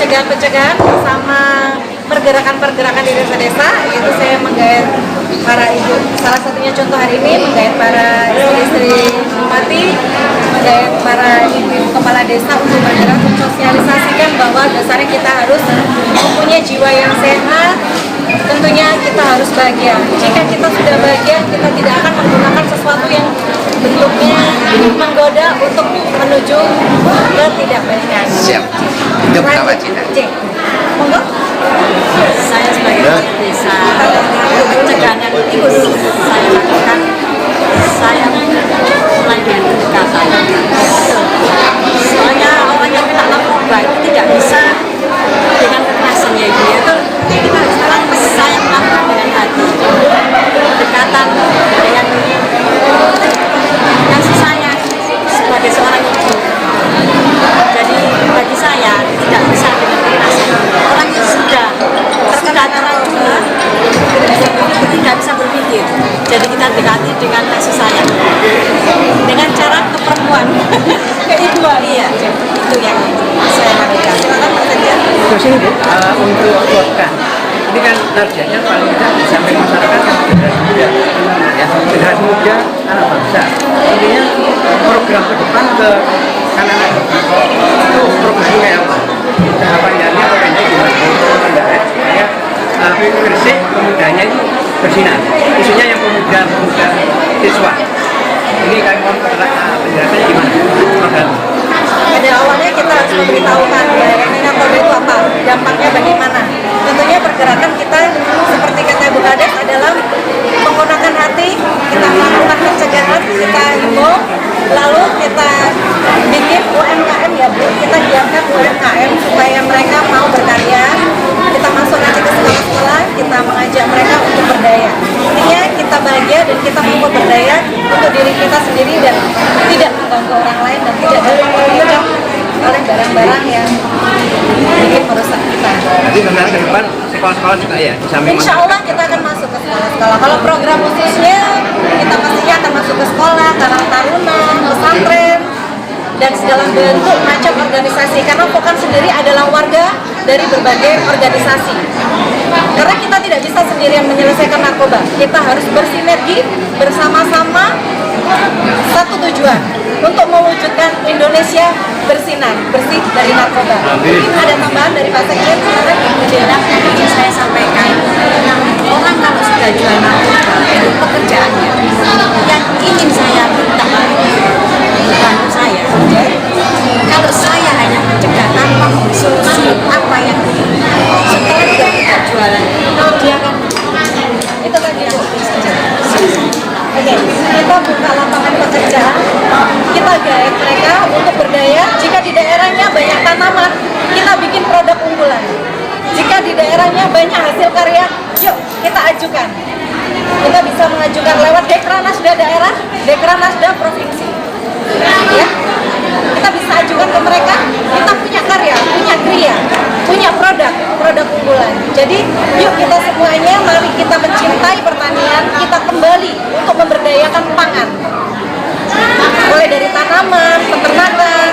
pencegahan-pencegahan bersama pergerakan-pergerakan di desa-desa, yaitu saya menggait para ibu, salah satunya contoh hari ini menggait para istri-istri bupati, menggait para ibu kepala desa untuk bergerak mensosialisasikan bahwa dasarnya kita harus mempunyai jiwa yang sehat. Tentunya kita harus bahagia. Jika kita sudah bahagia, kita tidak akan menggunakan sesuatu yang bentuknya menggoda untuk menuju ketidakbaikan. Siap. Itu pertama cita. Monggo. Saya sebagai desa pencegahan yang ikut saya lakukan, saya mulai dengan pendekatan. Soalnya orang yang kena narkoba itu tidak bisa dengan kekerasannya itu kita sekarang saya melakukan dengan hati, pendekatan dengan kasih sayang sebagai seorang ibu. Jadi bagi saya tidak bisa dengan kekerasan. Orang yang sudah teracun tidak bisa berpikir. Jadi kita dekati dengan kasih sayang, dengan cara keperempuan, keibuan. Iya, itu yang saya lakukan. Terus ini Bu, untuk keluarga, ini kan targetnya paling tidak sampai masyarakat kan generasi muda, ya generasi muda anak bangsa. Intinya program ke depan ke anak-anak itu programnya kayak apa? Harapannya orangnya gimana? Supaya Gresik pemudanya itu bersinar. Khususnya yang pemuda siswa. Ini kami mohon penjelasannya gimana? Program. Pada awalnya kita harus memberitahukan narkoba itu apa, dampaknya bagaimana. Tentunya pergerakan kita seperti kata Bu Kades adalah menggunakan hati, kita melakukan pencegahan, kita himbau, lalu kita bikin UMKM ya Bu, kita giatkan UMKM supaya mereka mau berkarya. Kita masuk nanti ke sekolah-sekolah, kita mengajak mereka untuk berdaya. Intinya kita bahagia dan kita mau berdaya untuk diri kita sendiri dan tidak mengganggu orang lain dan tidak terpojok oleh barang-barang yang bikin merusak kita. Jadi sebenarnya ke depan sekolah-sekolah juga ya? Insya Allah kita akan masuk ke sekolah-sekolah. Kalau program khususnya kita pastinya akan masuk ke sekolah, karang taruna, pesantren, dan segala bentuk macam organisasi. Karena Pokan sendiri adalah warga dari berbagai organisasi. Karena kita tidak bisa sendirian menyelesaikan narkoba. Kita harus bersinergi bersama-sama satu tujuan untuk mewujudkan Indonesia bersinar, bersih dari narkoba. Mungkin ada tambahan dari Pak Sekjen? Adalah yang saya sampaikan, orang kalau sudah jual narkoba itu pekerjaannya. Yang ingin saya minta bantu saya, kalau saya hanya mencegah tanpa solusi apa yang setelah dia tidak jualan, dia akan Itu tadi Bu. Oke, kita buka lapangan pekerjaan, kita gait mereka untuk berdaya. Jika di daerahnya banyak tanaman, kita bikin produk unggulan. Jika di daerahnya banyak hasil karya, yuk kita ajukan. Kita bisa mengajukan lewat Dekranasda daerah, Dekranasda provinsi. Ya, kita bisa ajukan ke mereka. Kita punya karya, punya kriya, punya produk unggulan. Jadi, yuk kita semuanya, mari kita mencintai pertanian, kita kembali untuk memberdayakan pangan. Mulai dari tanaman, peternakan,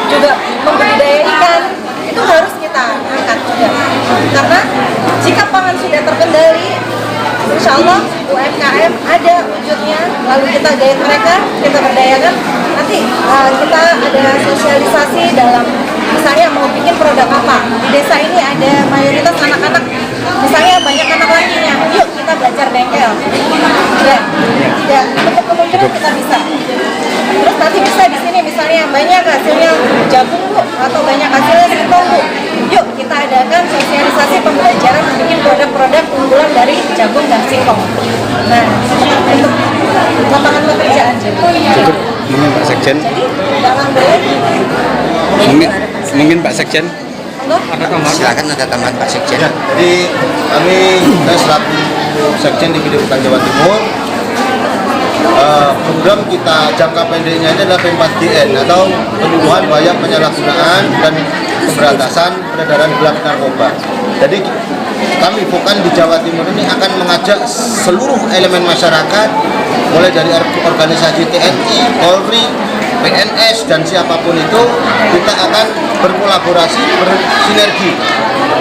juga membudidaya ikan, itu harus kita angkat juga. Karena jika pangan sudah terkendali, insya Allah UMKM ada wujudnya, lalu kita gait mereka, kita berdayakan. Nanti kita ada sosialisasi dalam, misalnya mau bikin produk apa. Di desa ini ada mayoritas anak-anak, misalnya banyak anak lakinya, yuk kita belajar bengkel. Ya, tidak untuk kemungkinan kita bisa. Terus nanti bisa di sini misalnya banyak hasilnya jagung Bu, atau banyak hasilnya singkong Bu. Yuk kita adakan sosialisasi pembelajaran bikin produk-produk unggulan dari jagung dan singkong. Nah, untuk lapangan pekerjaan Cukup mungkin Pak Sekjen. jadi dalam boleh Mungkin Pak Sekjen. Silakan ada tambahan Pak Sekjen. Ya, jadi saya selaku Sekjen di Kedepukan Jawa Timur, program kita jangka pendeknya ini adalah P4GN atau penyuluhan bahaya penyalahgunaan dan pemberantasan peredaran gelap narkoba. Jadi kami Pokan di Jawa Timur ini akan mengajak seluruh elemen masyarakat, mulai dari organisasi TNI, Polri, PNS dan siapapun itu, kita akan berkolaborasi, bersinergi.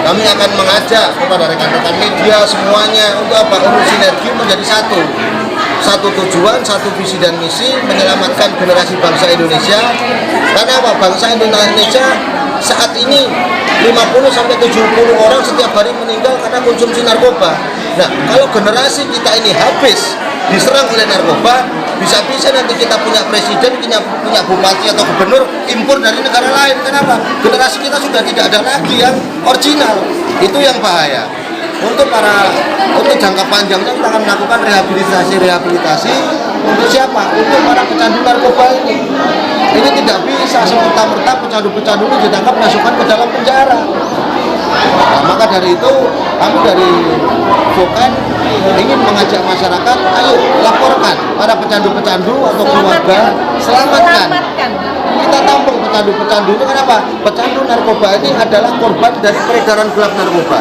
Kami akan mengajak kepada rekan-rekan media semuanya untuk apa? Untuk sinergi menjadi satu tujuan, satu visi dan misi, menyelamatkan generasi bangsa Indonesia. Karena apa? Bangsa Indonesia saat ini 50-70 orang setiap hari meninggal karena konsumsi narkoba. Nah, kalau generasi kita ini habis diserang oleh narkoba, bisa-bisa nanti kita punya presiden, punya bupati atau gubernur impor dari negara lain. Kenapa? Generasi kita sudah tidak ada lagi yang original. Itu yang bahaya. Untuk jangka panjangnya kita akan melakukan rehabilitasi untuk siapa? Untuk para pecandu narkoba ini. Ini tidak bisa semerta-merta pecandu-pecandu ini ditangkap masukkan ke dalam penjara. Nah, maka dari itu kami dari Vokan ingin mengajak masyarakat, ayo laporkan para pecandu-pecandu atau keluarga, selamatkan. Kita tampung pecandu-pecandu itu. Kenapa? Pecandu narkoba ini adalah korban dari peredaran gelap narkoba.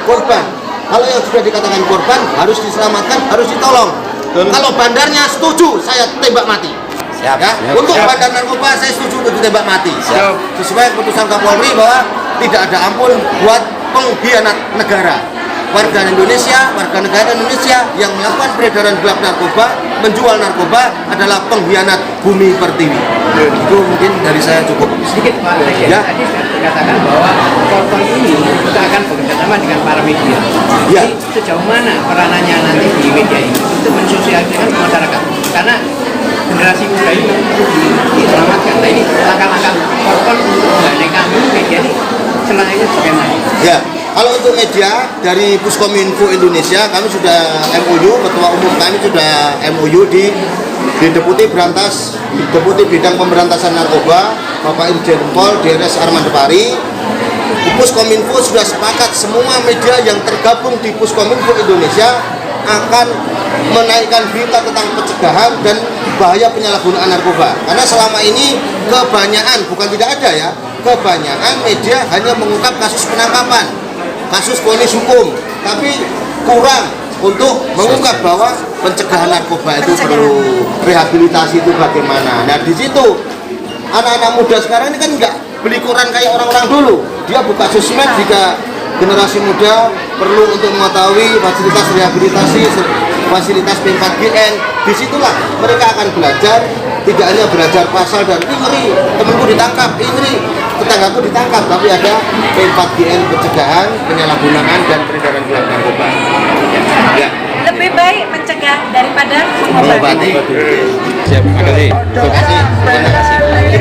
Korban. Kalau yang sudah dikatakan korban harus diselamatkan, harus ditolong. Kalau bandarnya setuju, saya tembak mati. Siap. Ya, untuk bandar narkoba saya setuju untuk ditembak mati. Siap. Sesuai keputusan Kapolri bahwa tidak ada ampun buat pengkhianat negara. Warga Indonesia, warga negara Indonesia yang melakukan peredaran gelap narkoba, menjual narkoba adalah pengkhianat bumi pertiwi. Itu mungkin dari saya cukup. Sedikit Pak Sekjen, Ya. tadi sudah dikatakan bahwa korban ini kita akan bekerjasama dengan para media. Ya. Jadi sejauh mana peranannya nanti di media ini untuk mensosialisasikan ke masyarakat? Karena generasi muda ini perlu diselamatkan. Nah, ini langkah-langkah korban untuk menggandeng kami media ini selain itu bagaimana? Ya, kalau untuk media dari Puskominfo Indonesia kami sudah MOU, ketua umum kami sudah MOU di Deputi Bidang Pemberantasan Narkoba Bapak Irjen Pol DRS Armando Pari. Puskominfo sudah sepakat semua media yang tergabung di Puskominfo Indonesia akan menaikkan berita tentang pencegahan dan bahaya penyalahgunaan narkoba. Karena selama ini kebanyakan, bukan tidak ada ya, kebanyakan media hanya mengungkap kasus penangkapan, kasus vonis hukum, tapi kurang untuk mengungkap bahwa pencegahan narkoba itu perlu, rehabilitasi itu bagaimana. Nah, di situ anak-anak muda sekarang ini kan nggak beli koran kayak orang-orang dulu. Dia buka sosmed jika generasi muda perlu untuk mengetahui fasilitas rehabilitasi, fasilitas P4GN. Disitulah mereka akan belajar, tidak hanya belajar pasal dan ini temanku ditangkap, ini tetanggaku ditangkap, tapi ada P4GN pencegahan, penyalahgunaan dan peredaran gelap narkoba. Ya. Lebih baik mencegah daripada Mengobati. Siap. Terima kasih. Terima kasih.